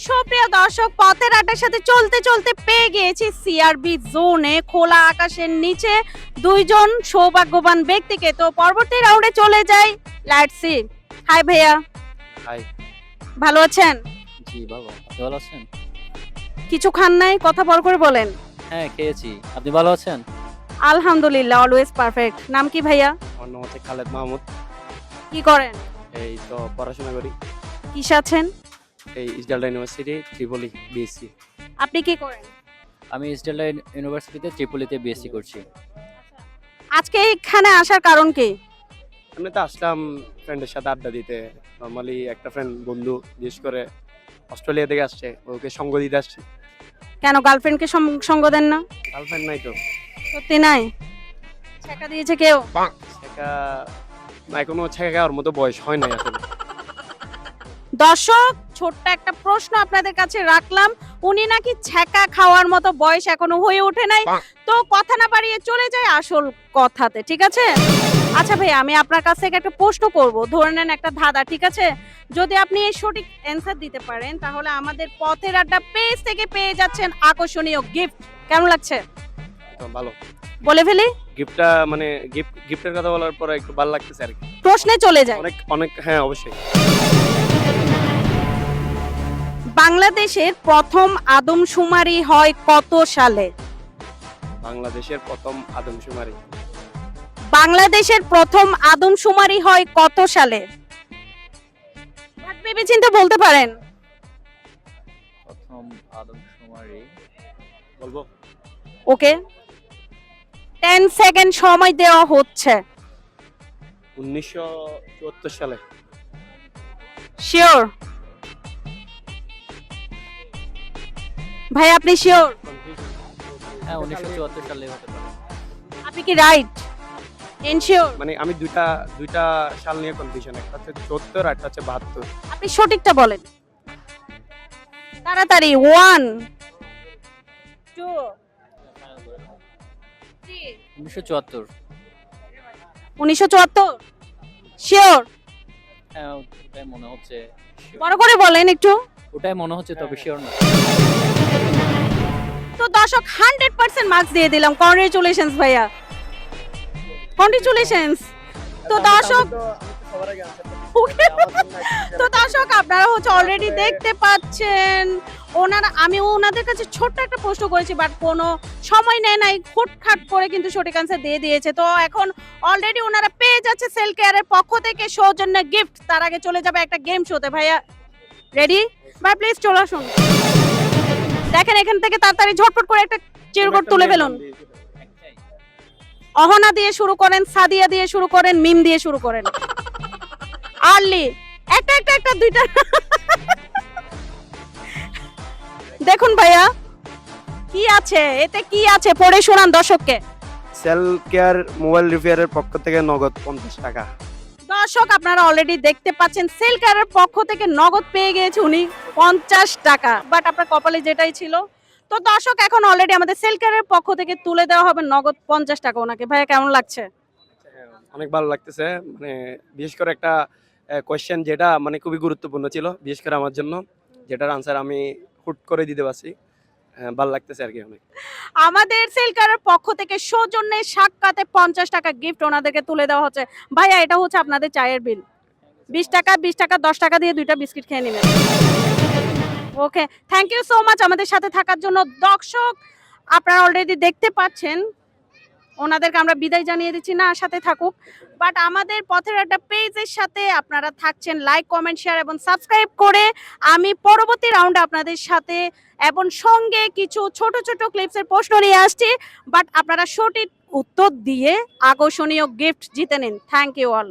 সুপ্রিয় দর্শক, পথের আড্ডার সাথে চলতে চলতে পেয়ে গিয়েছি সিআরবি জোনে খোলা আকাশের নিচে দুইজন সৌভাগ্যবান ব্যক্তিকে। তো পরবর্তী রাউন্ডে চলে যাই, লেটস সি। হাই ভাইয়া, হাই। ভালো আছেন? জি ভালো, আপনি ভালো আছেন? কিছু খান নাই, কথা বল করে বলেন। হ্যাঁ খেয়েছি, আপনি ভালো আছেন? আলহামদুলিল্লাহ, অলওয়েজ পারফেক্ট। নাম কি ভাইয়া? আমার নাম হচ্ছে খালেদ মাহমুদ। কি করেন? এই তো পড়াশোনা করি কিসে আছেন? এই ইসডালডা ইউনিভার্সিটি ত্রিপলি বিএসসি। আপনি কি করেন? আমি ইস্টার্ন ইউনিভার্সিটিতে ট্রিপলিতে বিএসসি করছি। আজকে এখানে আসার কারণ কি? এমনি তো আসলাম ফ্রেন্ডের সাথে আড্ডা দিতে। নর্মালি একটা ফ্রেন্ড বন্ধু জিজ্ঞেস করে অস্ট্রেলিয়া থেকে আসছে, ওকে সঙ্গ দিতে আসছি। কেন গার্লফ্রেন্ডকে সঙ্গ দেন না? গার্লফ্রেন্ড নাই তো। সত্যি নাই? ছেকা দিয়েছে কেউ? ছেকা না, এখনো ছেকা খাওয়ার মতো বয়স হয় নাই আসলে। দর্শক, ছোট্ট একটা প্রশ্ন আপনাদের কাছে রাখলাম। উনি নাকি ছ্যাঁকা খাওয়ার মতো বয়স এখনো হয়ে ওঠে নাই। তো কথা না বাড়িয়ে চলে যায় আসল কথাতে, ঠিক আছে? আচ্ছা ভাই, আমি আপনার কাছ থেকে একটা প্রশ্ন করব। ধরে নেন একটা ধাঁধা, ঠিক আছে? যদি আপনি এই সঠিক অ্যান্সার দিতে পারেন তাহলে আমাদের পথের আড্ডা পেজ থেকে পেয়ে যাচ্ছেন আকর্ষণীয় গিফট। কেমন লাগছে? তো ভালো। বলে ফেলি? গিফটটা মানে গিফটের কথা বলার পরে একটু ভালো লাগতেছে আর কি। প্রশ্নে চলে যায়। অনেক অনেক, হ্যাঁ অবশ্যই। বাংলাদেশের প্রথম আদমশুমারি হয় কত সালে? বাংলাদেশের প্রথম আদমশুমারি বাংলাদেশের প্রথম আদমশুমারি হয় কত সালে? ভেবেচিন্তে বলতে পারেন। প্রথম আদমশুমারি বলবো। ওকে, 10 সেকেন্ড সময় দেওয়া হচ্ছে। 1974 সালে। শিওর ভাই, আপনি শিওর? হ্যাঁ 1974 সালে হতে পারে। আপনি কি রাইট? এনশিওর? মানে আমি দুইটা সাল নিয়ে কনফিউশন, একটা হচ্ছে 74 আর একটা হচ্ছে 72। আপনি সঠিকটা বলেন তাড়াতাড়ি। 1 2 3। 1974। 1974 শিওর? হ্যাঁ ওটাই মনে হচ্ছে। বড় করে বলেন একটু। ওটাই মনে হচ্ছে, তবে শিওর না। তো দর্শক, 100% মার্কস দিয়ে দিলাম। কংগ্রেচুলেশনস ভাইয়া, কংগ্রেচুলেশনস। তো দর্শক, তো দর্শক আপনারা হচ্ছে অলরেডি দেখতে পাচ্ছেন আমি ওনাদের কাছে ছোট্ট একটা প্রশ্ন করেছি, বাট কোনো সময় নেয় নাই, হুটখাট করে কিন্তু সঠিক অ্যান্সার দিয়ে দিয়েছে। তো এখন অলরেডি ওনারা পেয়ে যাচ্ছে সেল কেয়ারের পক্ষ থেকে সৌজন্য গিফট। তার আগে চলে যাবে একটা গেম শোতে। ভাইয়া রেডি? ভাই প্লিজ চলে আসুন। দেখেন এখান থেকে তাড়াতাড়ি ঝটপট করে একটা চিরকুট তুলে ফেলুন। অহনা দিয়ে শুরু করেন, সাদিয়া দিয়ে শুরু করেন, মিম দিয়ে শুরু করেন। আর্লি একটা একটা একটা দুইটা। দেখুন ভাইয়া কি আছে এতে, কি আছে পড়ে শোনান দর্শককে। সেল কেয়ার মোবাইল রিপেয়ারের পক্ষ থেকে নগদ 50 টাকা। দর্শক আপনারা অলরেডি দেখতে পাচ্ছেন সেল কেয়ারের পক্ষ থেকে নগদ পেয়ে গিয়েছে উনি 50 টাকা। বাট আপনার কপালে যেটাই ছিল। তো দর্শক এখন অলরেডি আমাদের সেল কেয়ারের পক্ষ থেকে তুলে দেওয়া হবে নগদ 50 টাকা ওনাকে। ভাইয়া কেমন লাগছে? অনেক ভালো লাগতেছে। মানে বিশেষ করে একটা কোয়েশ্চেন যেটা মানে খুবই গুরুত্বপূর্ণ ছিল, বিশেষ করে আমার জন্য, যেটার আনসার আমি হুট করে দিতে পারছি। ভালো লাগতেছে আর কি অনেক। আমাদের সেল কেয়ারের পক্ষ থেকে সৌজন্যে সাক্ষাতে 50 টাকা গিফট ওনাদেরকে তুলে দেওয়া হচ্ছে। ভাইয়া এটা হচ্ছে আপনাদের চায়ের বিল। 20 টাকা 20 টাকা 10 টাকা দিয়ে দুইটা বিস্কিট খেয়ে নেবেন। ওকে, থ্যাংক ইউ সো মাচ আমাদের সাথে থাকার জন্য। দর্শক আপনারা অলরেডি দেখতে পাচ্ছেন ওনাদেরকে আমরা বিদায় জানিয়ে দিচ্ছি, না সাথে থাকুক। বাট আমাদের পথের আড্ডা পেজের সাথে আপনারা থাকছেন লাইক কমেন্ট শেয়ার এবং সাবস্ক্রাইব করে। আমি পরবর্তী রাউন্ডে আপনাদের সাথে এবং সঙ্গে কিছু ছোট ছোট ক্লিপসের প্রশ্ন নিয়ে আসছি। বাট আপনারা সঠিক উত্তর দিয়ে আকর্ষণীয় গিফট জিতে নিন। Thank you all.